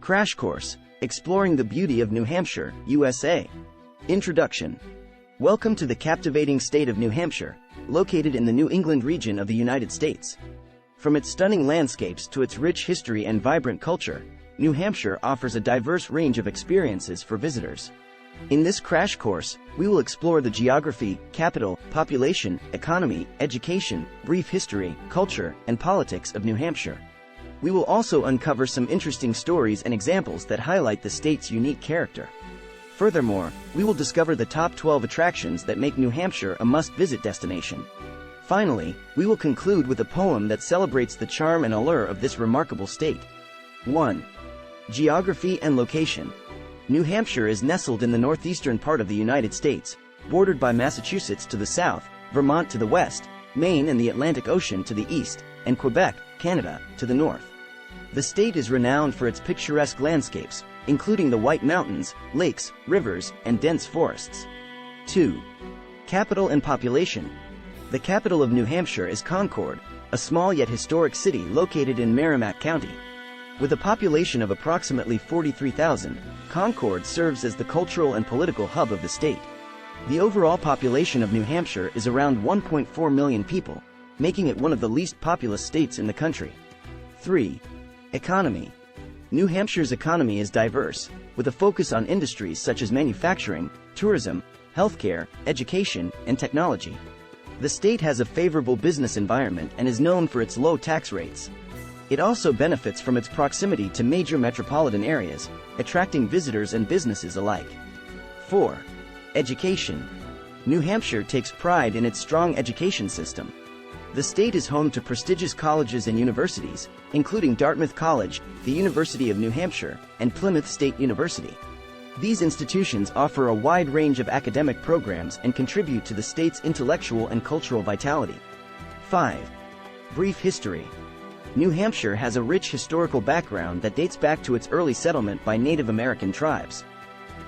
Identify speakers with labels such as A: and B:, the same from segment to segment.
A: Crash Course: Exploring the Beauty of New Hampshire, USA. Introduction. Welcome to the captivating state of New Hampshire, located in the New England region of the United States. From its stunning landscapes to its rich history and vibrant culture, New Hampshire offers a diverse range of experiences for visitors. In this crash course, we will explore the geography, capital, population, economy, education, brief history, culture, and politics of New Hampshire. We will also uncover some interesting stories and examples that highlight the state's unique character. Furthermore, we will discover the top 12 attractions that make New Hampshire a must-visit destination. Finally, we will conclude with a poem that celebrates the charm and allure of this remarkable state. 1. Geography and location. New Hampshire is nestled in the northeastern part of the United States, bordered by Massachusetts to the south, Vermont to the west, Maine and the Atlantic Ocean to the east, and Quebec, Canada, to the north. The state is renowned for its picturesque landscapes, including the White Mountains, lakes, rivers, and dense forests. 2. Capital and population. The capital of New Hampshire is Concord, a small yet historic city located in Merrimack County. With a population of approximately 43,000, Concord serves as the cultural and political hub of the state. The overall population of New Hampshire is around 1.4 million people, making it one of the least populous states in the country. 3. Economy. New Hampshire's economy is diverse, with a focus on industries such as manufacturing, tourism, healthcare, education, and technology. The state has a favorable business environment and is known for its low tax rates. It also benefits from its proximity to major metropolitan areas, attracting visitors and businesses alike. 4. Education. New Hampshire takes pride in its strong education system. The state is home to prestigious colleges and universities, including Dartmouth College, the University of New Hampshire, and Plymouth State University. These institutions offer a wide range of academic programs and contribute to the state's intellectual and cultural vitality. 5. Brief history. New Hampshire has a rich historical background that dates back to its early settlement by Native American tribes.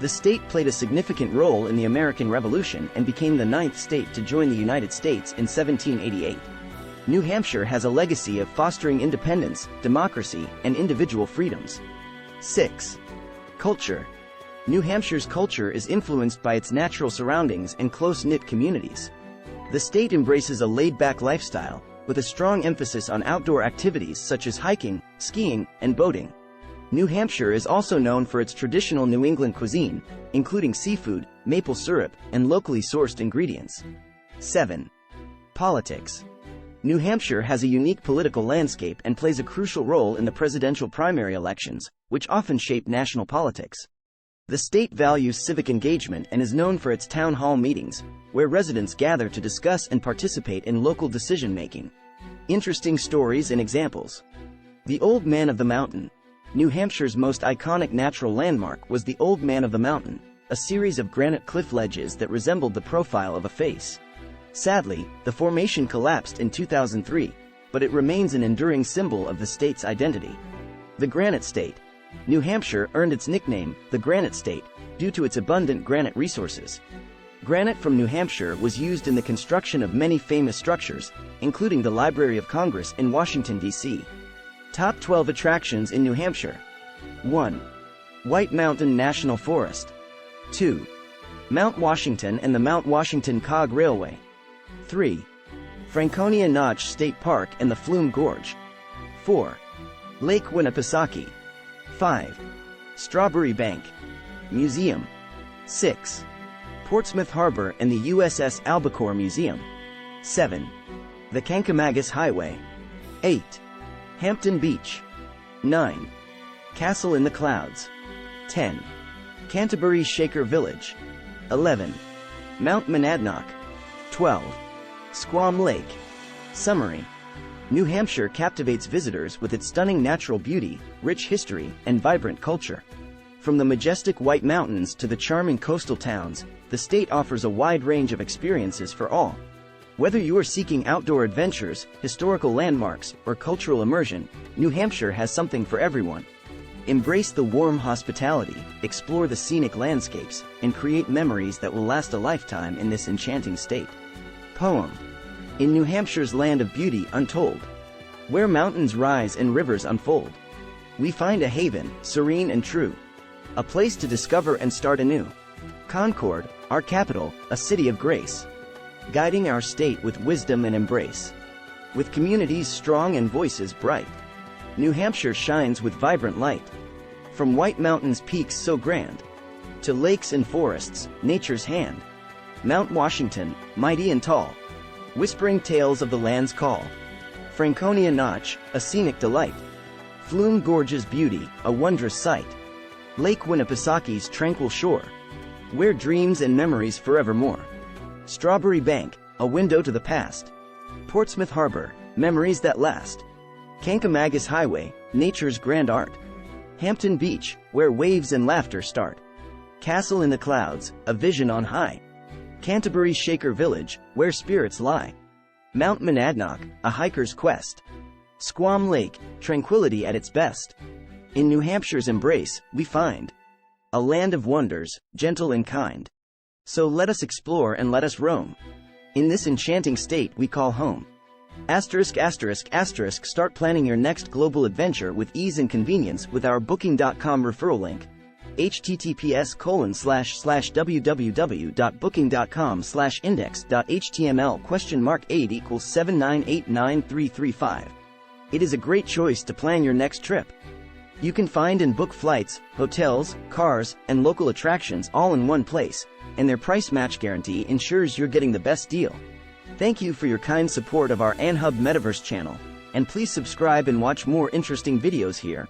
A: The state played a significant role in the American Revolution and became the 9th state to join the United States in 1788. New Hampshire has a legacy of fostering independence, democracy, and individual freedoms. 6. Culture. New Hampshire's culture is influenced by its natural surroundings and close-knit communities. The state embraces a laid-back lifestyle, with a strong emphasis on outdoor activities such as hiking, skiing, and boating. New Hampshire is also known for its traditional New England cuisine, including seafood, maple syrup, and locally sourced ingredients. 7. Politics. New Hampshire has a unique political landscape and plays a crucial role in the presidential primary elections, which often shape national politics. The state values civic engagement and is known for its town hall meetings, where residents gather to discuss and participate in local decision-making. Interesting stories and examples. The Old Man of the Mountain. New Hampshire's most iconic natural landmark was the Old Man of the Mountain, a series of granite cliff ledges that resembled the profile of a face. Sadly, the formation collapsed in 2003, but it remains an enduring symbol of the state's identity. The Granite State. New Hampshire earned its nickname, the Granite State, due to its abundant granite resources. Granite from New Hampshire was used in the construction of many famous structures, including the Library of Congress in Washington, D.C. Top 12 attractions in New Hampshire. 1. White Mountain National Forest. 2. Mount Washington and the Mount Washington Cog Railway. 3. Franconia Notch State Park and the Flume Gorge. 4. Lake WINNIPESAUKEE. 5. Strawberry Bank Museum. 6. Portsmouth Harbor and the USS Albacore Museum. 7. The Kancamagus Highway. 8. Hampton Beach. 9. Castle in the Clouds. 10. Canterbury Shaker Village. 11. Mount Monadnock. 12. Squam Lake. Summary. New Hampshire captivates visitors with its stunning natural beauty, rich history, and vibrant culture. From the majestic White Mountains to the charming coastal towns, the state offers a wide range of experiences for all. Whether you are seeking outdoor adventures, historical landmarks, or cultural immersion, New Hampshire has something for everyone. Embrace the warm hospitality, explore the scenic landscapes, and create memories that will last a lifetime in this enchanting state. Poem. In New Hampshire's land of beauty untold, where mountains rise and rivers unfold, we find a haven, serene and true. A place to discover and start anew. Concord, our capital, a city of grace. Guiding our state with wisdom and embrace. With communities strong and voices bright. New Hampshire shines with vibrant light. From white mountains peaks so grand, to lakes and forests, nature's hand. Mount Washington, mighty and tall, whispering tales of the land's call. Franconia Notch, a scenic delight. Flume Gorge's beauty, a wondrous sight. Lake Winnipesaukee tranquil shore, where dreams and memories forevermore. Strawberry Bank, a window to the past. Portsmouth Harbor, memories that last. Kankamagus Highway, nature's grand art. Hampton Beach, where waves and laughter start. Castle in the Clouds, a vision on high. Canterbury Shaker Village, where spirits lie. Mount Monadnock, a hiker's quest. Squam Lake, tranquility at its best. In New Hampshire's embrace, we find a land of wonders, gentle and kind. So let us explore and let us roam in this enchanting state we call home. *****, start planning your next global adventure with ease and convenience with our Booking.com referral link. https://www.booking.com/index.html?8 = 7989335. It is a great choice to plan your next trip. You can find and book flights, hotels, cars, and local attractions all in one place, and their price match guarantee ensures you're getting the best deal. Thank you for your kind support of our AnHub Metaverse channel, and please subscribe and watch more interesting videos here.